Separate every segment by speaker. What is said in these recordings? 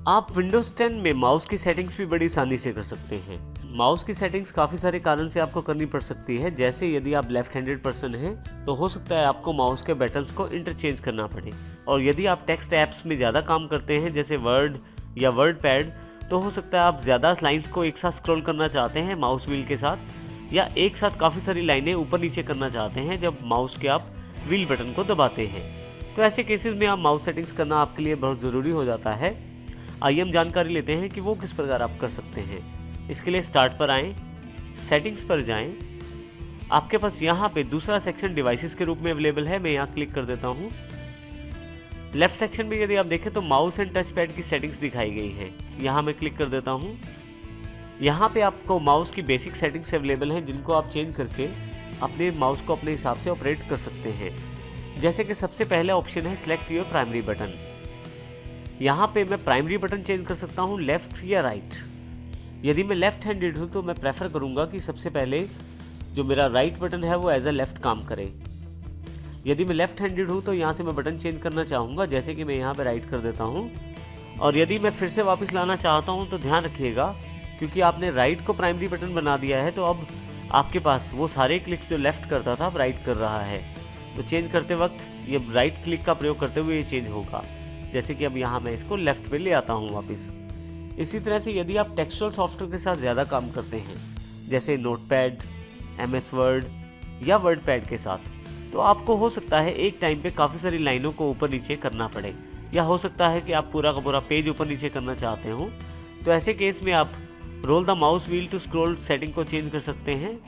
Speaker 1: आप विंडोज 10 में माउस की सेटिंग्स भी बड़ी आसानी से कर सकते हैं। माउस की सेटिंग्स काफ़ी सारे कारण से आपको करनी पड़ सकती है, जैसे यदि आप लेफ्ट हैंडेड पर्सन हैं तो हो सकता है आपको माउस के बटन्स को इंटरचेंज करना पड़े, और यदि आप टेक्स्ट ऐप्स में ज़्यादा काम करते हैं जैसे वर्ड या वर्ड पैड, तो हो सकता है आप ज़्यादा लाइन्स को एक साथ स्क्रॉल करना चाहते हैं माउस व्हील के साथ, या एक साथ काफ़ी सारी लाइनें ऊपर नीचे करना चाहते हैं जब माउस के आप व्हील बटन को दबाते हैं। तो ऐसे केसेस में आप माउस सेटिंग्स करना आपके लिए बहुत ज़रूरी हो जाता है। आइए हम जानकारी लेते हैं कि वो किस प्रकार आप कर सकते हैं। इसके लिए स्टार्ट पर आएँ, सेटिंग्स पर जाएं। आपके पास यहाँ पे दूसरा सेक्शन डिवाइसेस के रूप में अवेलेबल है, मैं यहाँ क्लिक कर देता हूँ। लेफ्ट सेक्शन में यदि आप देखें तो माउस एंड टच पैड की सेटिंग्स दिखाई गई हैं, यहाँ मैं क्लिक कर देता हूँ। यहाँ पे आपको माउस की बेसिक सेटिंग्स अवेलेबल हैं जिनको आप चेंज करके अपने माउस को अपने हिसाब से ऑपरेट कर सकते हैं। जैसे कि सबसे पहला ऑप्शन है सिलेक्ट योर प्राइमरी बटन। यहाँ पे मैं प्राइमरी बटन चेंज कर सकता हूँ लेफ्ट या राइट। यदि मैं लेफ्ट हैंडेड हूँ तो मैं प्रेफर करूँगा कि सबसे पहले जो मेरा राइट बटन है वो एज अ लेफ्ट काम करे। यदि मैं लेफ्ट हैंडेड हूँ तो यहाँ से मैं बटन चेंज करना चाहूँगा, जैसे कि मैं यहाँ पे राइट कर देता हूँ। और यदि मैं फिर से वापस लाना चाहता हूँ तो ध्यान रखिएगा, क्योंकि आपने राइट को प्राइमरी बटन बना दिया है तो अब आपके पास वो सारे क्लिक्स जो लेफ्ट करता था अब राइट कर रहा है। तो चेंज करते वक्त ये राइट क्लिक का प्रयोग करते हुए ये चेंज होगा। जैसे कि अब यहाँ मैं इसको लेफ्ट पे ले आता हूँ वापस। इसी तरह से यदि आप टेक्सचुअल सॉफ्टवेयर के साथ ज़्यादा काम करते हैं जैसे नोटपैड, MS वर्ड या वर्ड पैड के साथ, तो आपको हो सकता है एक टाइम पे काफ़ी सारी लाइनों को ऊपर नीचे करना पड़े, या हो सकता है कि आप पूरा का पूरा पेज ऊपर नीचे करना चाहते हो। तो ऐसे केस में आप roll the mouse wheel to scroll setting को चेंज कर सकते हैं।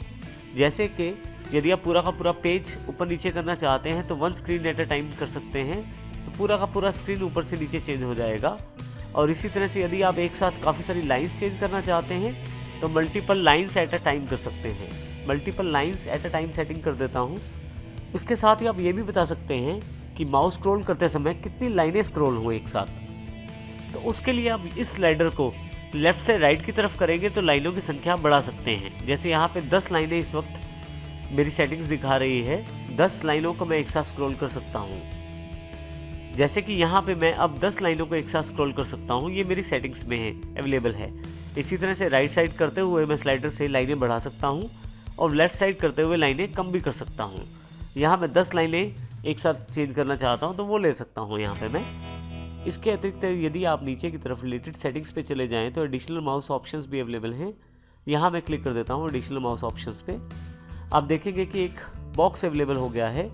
Speaker 1: जैसे कि यदि आप पूरा का पूरा पेज ऊपर नीचे करना चाहते हैं तो one screen at a time कर सकते हैं, तो पूरा का पूरा स्क्रीन ऊपर से नीचे चेंज हो जाएगा। और इसी तरह से यदि आप एक साथ काफ़ी सारी लाइंस चेंज करना चाहते हैं तो multiple lines at a time कर सकते हैं। Multiple lines at a time setting कर देता हूँ। इसके साथ ही आप ये भी बता सकते हैं कि माउस स्क्रॉल करते समय कितनी लाइनें स्क्रॉल हों एक साथ। तो उसके लिए आप इस स्लाइडर को लेफ्ट से राइट की तरफ करेंगे तो लाइनों की संख्या बढ़ा सकते हैं। जैसे यहाँ पे 10 लाइनें इस वक्त मेरी सेटिंग्स दिखा रही है, 10 लाइनों को मैं एक साथ स्क्रॉल कर सकता हूँ। जैसे कि यहाँ पे मैं अब 10 लाइनों को एक साथ स्क्रॉल कर सकता हूँ, ये मेरी सेटिंग्स में है, अवेलेबल है। इसी तरह से राइट साइड करते हुए मैं स्लाइडर से लाइनें बढ़ा सकता हूँ और लेफ्ट साइड करते हुए लाइनें कम भी कर सकता हूँ। यहाँ मैं 10 लाइनें एक साथ चेंज करना चाहता हूँ तो वो ले सकता हूँ यहाँ पे मैं। इसके अतिरिक्त यदि आप नीचे की तरफ रिलेटेड सेटिंग्स पे चले जाएँ तो एडिशनल माउस ऑप्शंस भी अवेलेबल हैं। यहाँ मैं क्लिक कर देता हूँ एडिशनल माउस ऑप्शंस पे। आप देखेंगे कि एक बॉक्स अवेलेबल हो गया है।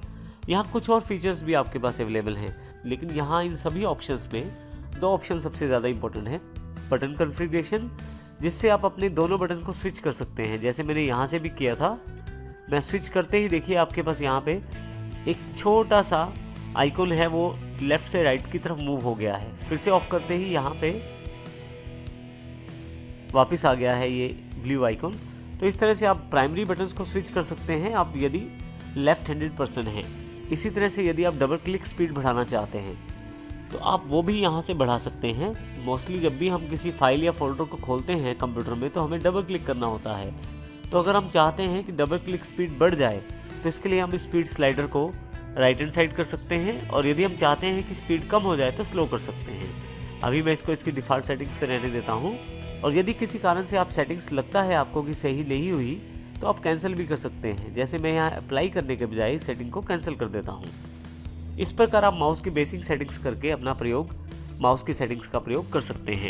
Speaker 1: यहाँ कुछ और फीचर्स भी आपके पास अवेलेबल हैं, लेकिन यहाँ इन सभी ऑप्शंस में 2 ऑप्शन सबसे ज़्यादा इंपॉर्टेंट है। बटन कॉन्फ़िगरेशन, जिससे आप अपने दोनों बटन को स्विच कर सकते हैं, जैसे मैंने यहाँ से भी किया था। मैं स्विच करते ही देखिए आपके पास यहाँ पे एक छोटा सा आइकॉन है, वो लेफ्ट से राइट की तरफ मूव हो गया है। फिर से ऑफ करते ही यहाँ पे वापस आ गया है ये ब्लू आइकॉन। तो इस तरह से आप प्राइमरी बटन्स को स्विच कर सकते हैं आप यदि लेफ्ट हैंडेड पर्सन हैं। इसी तरह से यदि आप डबल क्लिक स्पीड बढ़ाना चाहते हैं तो आप वो भी यहाँ से बढ़ा सकते हैं। मोस्टली जब भी हम किसी फाइल या फोल्डर को खोलते हैं कंप्यूटर में तो हमें डबल क्लिक करना होता है। तो अगर हम चाहते हैं कि डबल क्लिक स्पीड बढ़ जाए तो इसके लिए हम स्पीड स्लाइडर को राइट हैंड साइड कर सकते हैं, और यदि हम चाहते हैं कि स्पीड कम हो जाए तो स्लो कर सकते हैं। अभी मैं इसको इसकी डिफ़ॉल्ट सेटिंग्स पे रहने देता हूँ। और यदि किसी कारण से आप सेटिंग्स लगता है आपको कि सही नहीं हुई तो आप कैंसिल भी कर सकते हैं। जैसे मैं यहाँ अप्लाई करने के बजाय सेटिंग को कैंसिल कर देता हूँ। इस प्रकार आप माउस की बेसिक सेटिंग्स करके अपना प्रयोग माउस की सेटिंग्स का प्रयोग कर सकते हैं।